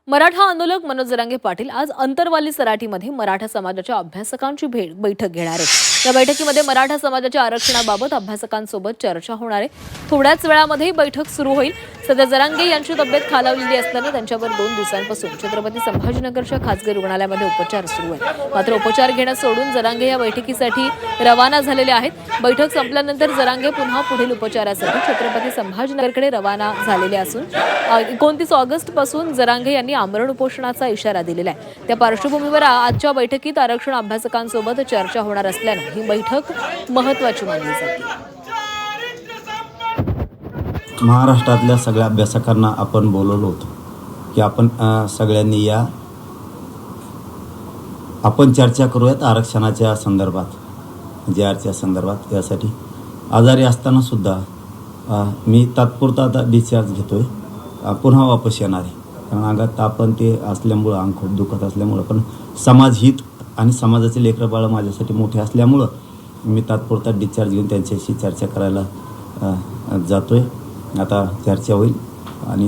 मराठा आंदोलक मनोज जरांगे पाटील आज अंतरवाली सराटीमध्ये मराठा समाजाच्या अभ्यासकांची बैठक घेणार आहेत। या बैठकीमध्ये मराठा समाजाच्या आरक्षणाबाबत अभ्यासकांसोबत चर्चा होणार आहे। थोड्याच वेळामध्ये बैठक सुरू होईल। सध्या जरांगे यांची तब्येत खालावलेली असल्याने त्यांच्यावर 2 दिवसांपासून छत्रपती संभाजीनगरच्या खासगी रुग्णालयामध्ये उपचार सुरू आहेत। मात्र उपचार घेणं सोडून जरांगे या बैठकीसाठी रवाना झालेले आहेत। बैठक संपल्यानंतर जरांगे पुन्हा पुढील उपचारासाठी छत्रपती संभाजीनगरकडे रवाना झालेले असून 29 ऑगस्ट पासून जरांगे यांनी आमरण उपोषणाचा इशारा दिलेला आहे। त्या पार्श्वभूमीवर आजच्या बैठकीत आरक्षण अभ्यासकांसोबत चर्चा होणार असल्याने ही बैठक महत्त्वाची मानली जाते। महाराष्ट्रातल्या सगळ्या अभ्यासकांना आपण बोलवलं होतं की आपण सगळ्यांनी या आपण चर्चा करूयात आरक्षणाच्या संदर्भात, JRच्या संदर्भात। यासाठी आजारी असताना सुद्धा मी तात्पुरता आता डिस्चार्ज घेतोय, पुन्हा वापस येणार आहे। कारण अंगात आपण ते असल्यामुळं, अंग खूप दुखत असल्यामुळं, पण समाजहित आणि समाजाचे लेकरं बाळं माझ्यासाठी मोठे असल्यामुळं मी तात्पुरता डिस्चार्ज घेऊन त्यांच्याशी चर्चा करायला जातोय। आता चर्चा होईल आणि